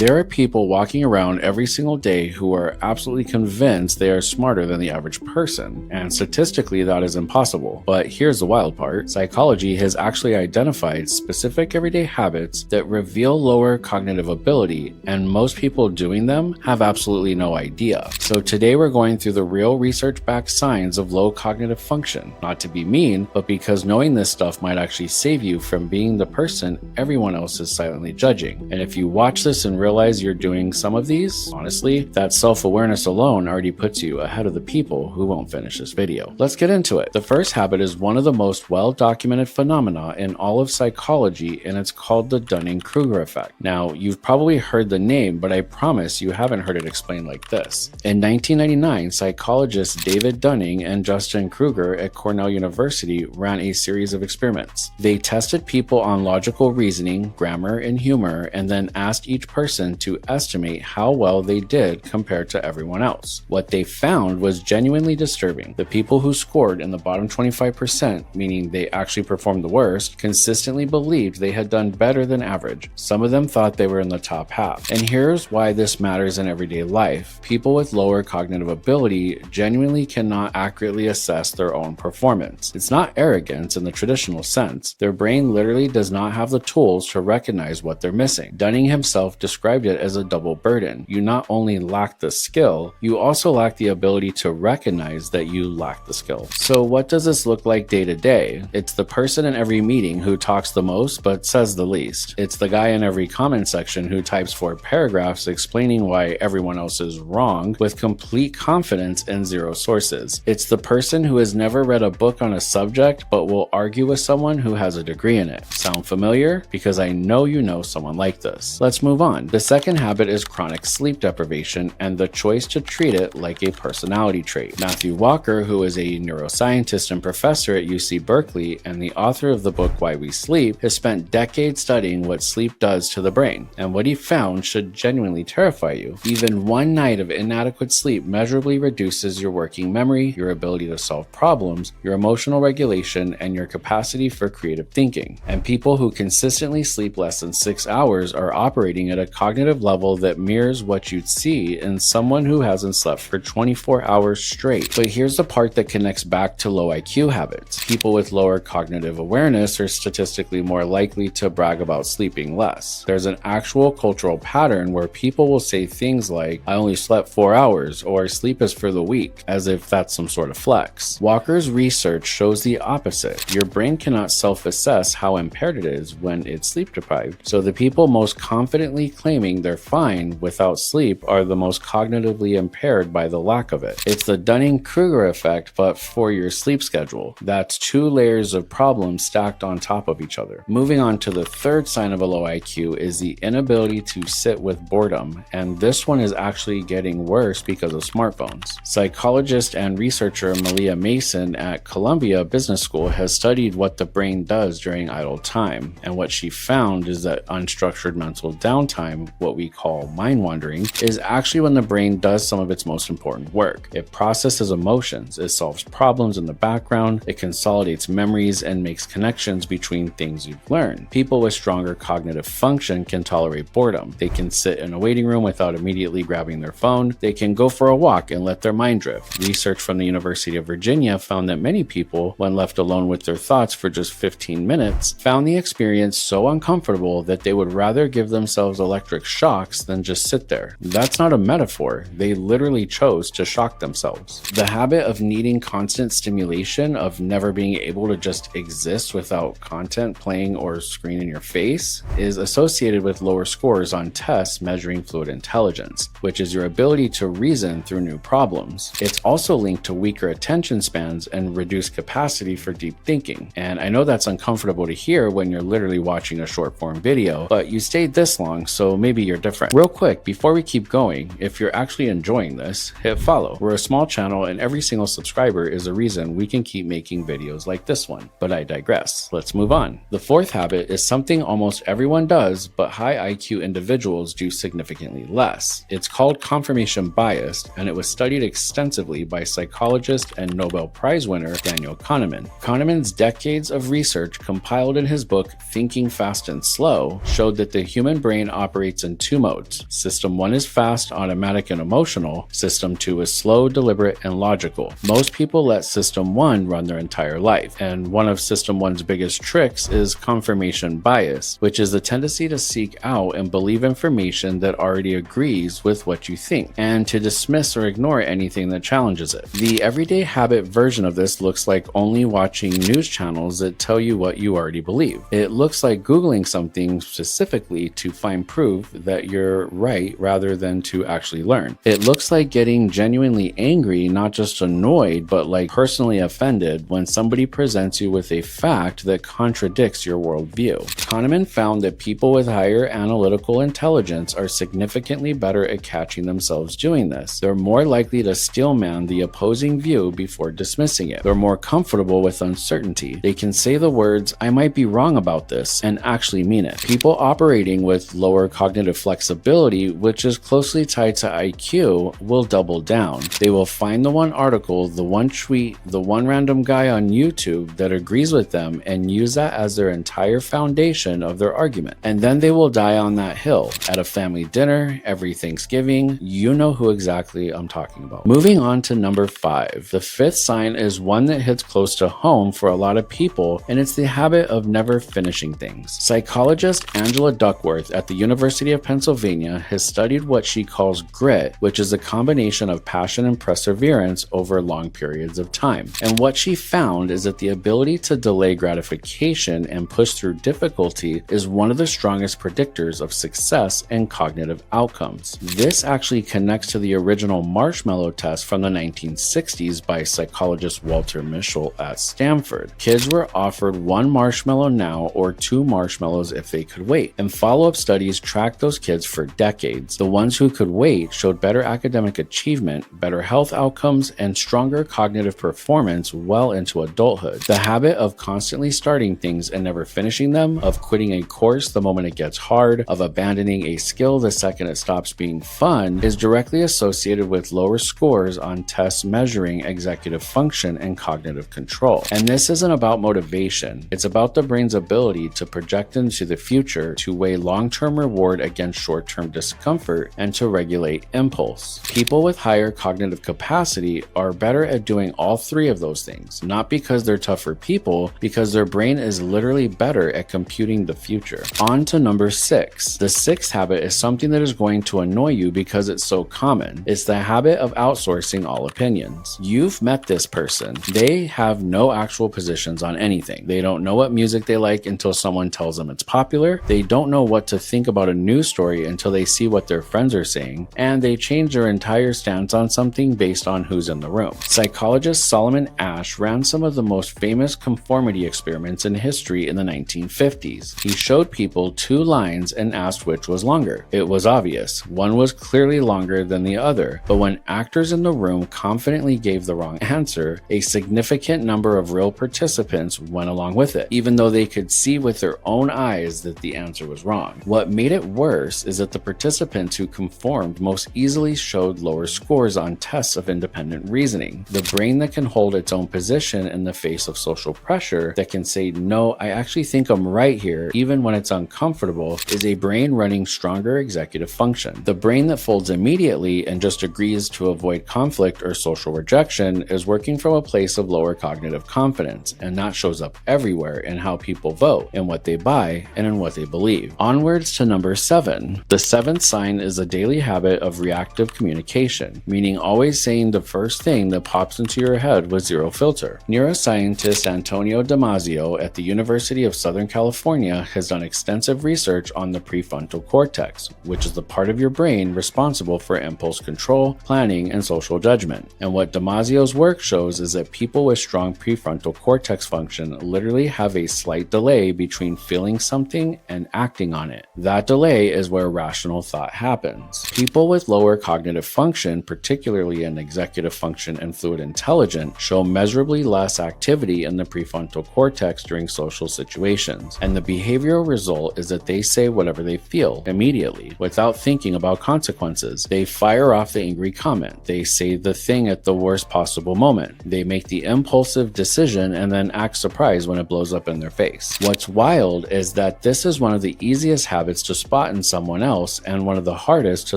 There are people walking around every single day who are absolutely convinced they are smarter than the average person, and statistically that is impossible. But here's the wild part. Psychology has actually identified specific everyday habits that reveal lower cognitive ability, and most people doing them have absolutely no idea. So today we're going through the real research-backed signs of low cognitive function. Not to be mean, but because knowing this stuff might actually save you from being the person everyone else is silently judging. And if you watch this and realize you're doing some of these, honestly, that self-awareness alone already puts you ahead of the people who won't finish this video. Let's get into it. The first habit is one of the most well-documented phenomena in all of psychology, and it's called the Dunning-Kruger effect. Now, you've probably heard the name, but I promise you haven't heard it explained like this. In 1999, psychologists David Dunning and Justin Kruger at Cornell University ran a series of experiments. They tested people on logical reasoning, grammar, and humor, and then asked each person to estimate how well they did compared to everyone else. What they found was genuinely disturbing. The people who scored in the bottom 25%, meaning they actually performed the worst, consistently believed they had done better than average. Some of them thought they were in the top half. And here's why this matters in everyday life. People with lower cognitive ability genuinely cannot accurately assess their own performance. It's not arrogance in the traditional sense. Their brain literally does not have the tools to recognize what they're missing. Dunning himself described it as a double burden. You not only lack the skill, you also lack the ability to recognize that you lack the skill. So what does this look like day to day? It's the person in every meeting who talks the most but says the least. It's the guy in every comment section who types 4 paragraphs explaining why everyone else is wrong with complete confidence and zero sources. It's the person who has never read a book on a subject but will argue with someone who has a degree in it. Sound familiar? Because I know you know someone like this. Let's move on. The second habit is chronic sleep deprivation and the choice to treat it like a personality trait. Matthew Walker, who is a neuroscientist and professor at UC Berkeley and the author of the book Why We Sleep, has spent decades studying what sleep does to the brain, and what he found should genuinely terrify you. Even one night of inadequate sleep measurably reduces your working memory, your ability to solve problems, your emotional regulation, and your capacity for creative thinking. And people who consistently sleep less than 6 hours are operating at a cognitive level that mirrors what you'd see in someone who hasn't slept for 24 hours straight. But here's the part that connects back to low IQ habits. People with lower cognitive awareness are statistically more likely to brag about sleeping less. There's an actual cultural pattern where people will say things like, "I only slept 4 hours," or "sleep is for the weak," as if that's some sort of flex. Walker's research shows the opposite. Your brain cannot self-assess how impaired it is when it's sleep deprived. So the people most confidently claiming they're fine without sleep are the most cognitively impaired by the lack of it. It's the Dunning-Kruger effect, but for your sleep schedule. That's 2 layers of problems stacked on top of each other. Moving on to the third sign of a low IQ is the inability to sit with boredom, and this one is actually getting worse because of smartphones. Psychologist and researcher Malia Mason at Columbia Business School has studied what the brain does during idle time, and what she found is that unstructured mental downtime, what we call mind wandering, is actually when the brain does some of its most important work. It processes emotions, it solves problems in the background, it consolidates memories, and makes connections between things you've learned. People with stronger cognitive function can tolerate boredom. They can sit in a waiting room without immediately grabbing their phone. They can go for a walk and let their mind drift. Research from the University of Virginia found that many people, when left alone with their thoughts for just 15 minutes, found the experience so uncomfortable that they would rather give themselves electric shocks than just sit there. That's not a metaphor. They literally chose to shock themselves. The habit of needing constant stimulation, of never being able to just exist without content playing or screen in your face, is associated with lower scores on tests measuring fluid intelligence, which is your ability to reason through new problems. It's also linked to weaker attention spans and reduced capacity for deep thinking. And I know that's uncomfortable to hear when you're literally watching a short form video, but you stayed this long, so maybe you're different. Real quick, before we keep going, if you're actually enjoying this, hit follow. We're a small channel and every single subscriber is a reason we can keep making videos like this one. But I digress. Let's move on. The fourth habit is something almost everyone does, but high IQ individuals do significantly less. It's called confirmation bias, and it was studied extensively by psychologist and Nobel Prize winner Daniel Kahneman. Kahneman's decades of research compiled in his book Thinking Fast and Slow showed that the human brain operates operates in two modes. System 1 is fast, automatic, and emotional. System 2 is slow, deliberate, and logical. Most people let System 1 run their entire life, and one of System 1's biggest tricks is confirmation bias, which is the tendency to seek out and believe information that already agrees with what you think, and to dismiss or ignore anything that challenges it. The everyday habit version of this looks like only watching news channels that tell you what you already believe. It looks like Googling something specifically to find proof that you're right rather than to actually learn. It looks like getting genuinely angry, not just annoyed, but like personally offended when somebody presents you with a fact that contradicts your worldview. Kahneman found that people with higher analytical intelligence are significantly better at catching themselves doing this. They're more likely to steelman the opposing view before dismissing it. They're more comfortable with uncertainty. They can say the words, "I might be wrong about this," and actually mean it. People operating with lower cognitive flexibility, which is closely tied to IQ, will double down. They will find the one article, the one tweet, the one random guy on YouTube that agrees with them and use that as their entire foundation of their argument. And then they will die on that hill. At a family dinner, every Thanksgiving, you know who exactly I'm talking about. Moving on to number 5. The 5th sign is one that hits close to home for a lot of people, and it's the habit of never finishing things. Psychologist Angela Duckworth at the University of Pennsylvania has studied what she calls grit, which is a combination of passion and perseverance over long periods of time. And what she found is that the ability to delay gratification and push through difficulty is one of the strongest predictors of success and cognitive outcomes. This actually connects to the original marshmallow test from the 1960s by psychologist Walter Mischel at Stanford. Kids were offered one marshmallow now or 2 marshmallows if they could wait, and follow-up studies tracked those kids for decades. The ones who could wait showed better academic achievement, better health outcomes, and stronger cognitive performance well into adulthood. The habit of constantly starting things and never finishing them, of quitting a course the moment it gets hard, of abandoning a skill the second it stops being fun, is directly associated with lower scores on tests measuring executive function and cognitive control. And this isn't about motivation. It's about the brain's ability to project into the future, to weigh long-term reward against short-term discomfort, and to regulate impulse. People with higher cognitive capacity are better at doing all 3 of those things, not because they're tougher people, because their brain is literally better at computing the future. On to number 6. The 6th habit is something that is going to annoy you because it's so common. It's the habit of outsourcing all opinions. You've met this person. They have no actual positions on anything. They don't know what music they like until someone tells them it's popular. They don't know what to think about a news story until they see what their friends are saying, and they change their entire stance on something based on who's in the room. Psychologist Solomon Asch ran some of the most famous conformity experiments in history in the 1950s. He showed people 2 lines and asked which was longer. It was obvious. One was clearly longer than the other, but when actors in the room confidently gave the wrong answer, a significant number of real participants went along with it, even though they could see with their own eyes that the answer was wrong. What made it worse is that the participants who conformed most easily showed lower scores on tests of independent reasoning. The brain that can hold its own position in the face of social pressure, that can say, "No, I actually think I'm right here," even when it's uncomfortable, is a brain running stronger executive function. The brain that folds immediately and just agrees to avoid conflict or social rejection is working from a place of lower cognitive confidence, and that shows up everywhere in how people vote, in what they buy, and in what they believe. Onwards to number 7. The 7th sign is a daily habit of reactive communication, meaning always saying the first thing that pops into your head with zero filter. Neuroscientist Antonio Damasio at the University of Southern California has done extensive research on the prefrontal cortex, which is the part of your brain responsible for impulse control, planning, and social judgment. And what Damasio's work shows is that people with strong prefrontal cortex function literally have a slight delay between feeling something and acting on it. That delay is where rational thought happens. People with lower cognitive function, particularly in executive function and fluid intelligence, show measurably less activity in the prefrontal cortex during social situations. And the behavioral result is that they say whatever they feel immediately, without thinking about consequences. They fire off the angry comment. They say the thing at the worst possible moment. They make the impulsive decision and then act surprised when it blows up in their face. What's wild is that this is one of the easiest habits to spot in someone else and one of the hardest to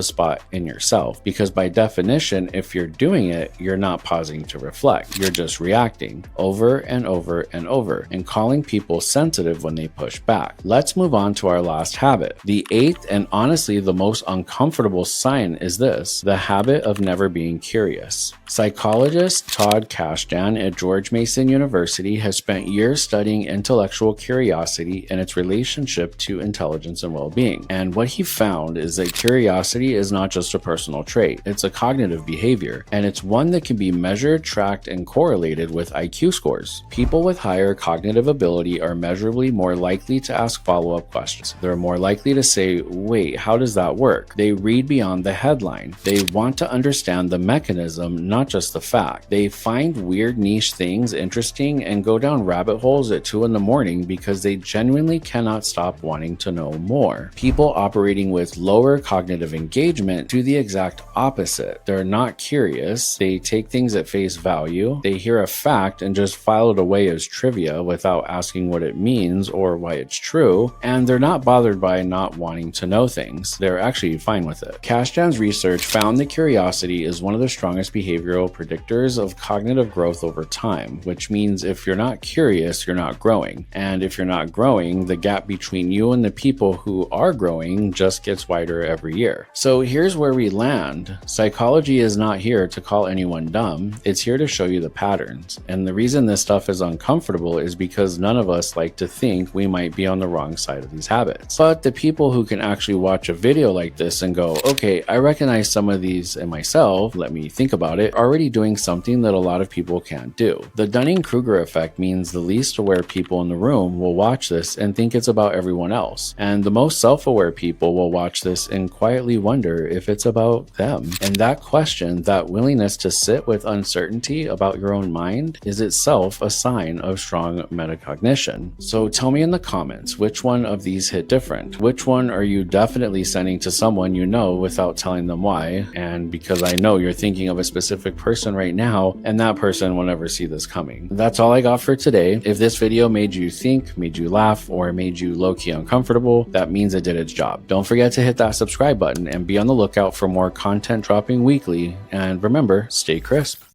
spot in yourself. Because by definition, if you're doing it, you're not pausing to reflect. You're just reacting over and over and over and calling people sensitive when they push back. Let's move on to our last habit. The eighth and honestly the most uncomfortable sign is this: the habit of never being curious. Psychologist Todd Kashdan at George Mason University has spent years studying intellectual curiosity and its relationship to intelligence and well-being. And what he found is that curiosity is not just a personal trait, it's a cognitive behavior, and it's one that can be measured, tracked, and correlated with IQ scores. People with higher cognitive ability are measurably more likely to ask follow-up questions. They're more likely to say, wait, how does that work? They read beyond the headline. They want to understand the mechanism, not just the fact. They find weird niche things interesting and go down rabbit holes at 2 in the morning because they genuinely cannot stop wanting to know more. People operating with lower cognitive engagement do the exact opposite. They're not curious. They take things at face value. They hear a fact and just file it away as trivia without asking what it means or why it's true. And they're not bothered by not wanting to know things. They're actually fine with it. Kashdan's research found that curiosity is one of the strongest behavioral predictors of cognitive growth over time, which means if you're not curious, you're not growing. And if you're not growing, the gap between you and the people who are growing just gets wider every year. So here's where we land. Psychology is not here to call anyone dumb. It's here to show you the patterns. And the reason this stuff is uncomfortable is because none of us like to think we might be on the wrong side of these habits. But the people who can actually watch a video like this and go, okay, I recognize some of these in myself, let me think about it, are already doing something that a lot of people can't do. The Dunning-Kruger effect means the least aware people in the room will watch this and think it's about everyone else. And the most self-aware people will watch this and quietly wonder if it's about them. And that question, that willingness to sit with uncertainty about your own mind, is itself a sign of strong metacognition. So tell me in the comments, which one of these hit different? Which one are you definitely sending to someone you know without telling them why? And because I know you're thinking of a specific person right now, and that person will never see this coming. That's all I got for today. If this video made you think, made you laugh, or made you low-key uncomfortable, that means it did its job. Don't forget to hit that subscribe button and be on the lookout for more content dropping weekly. And remember, stay crisp.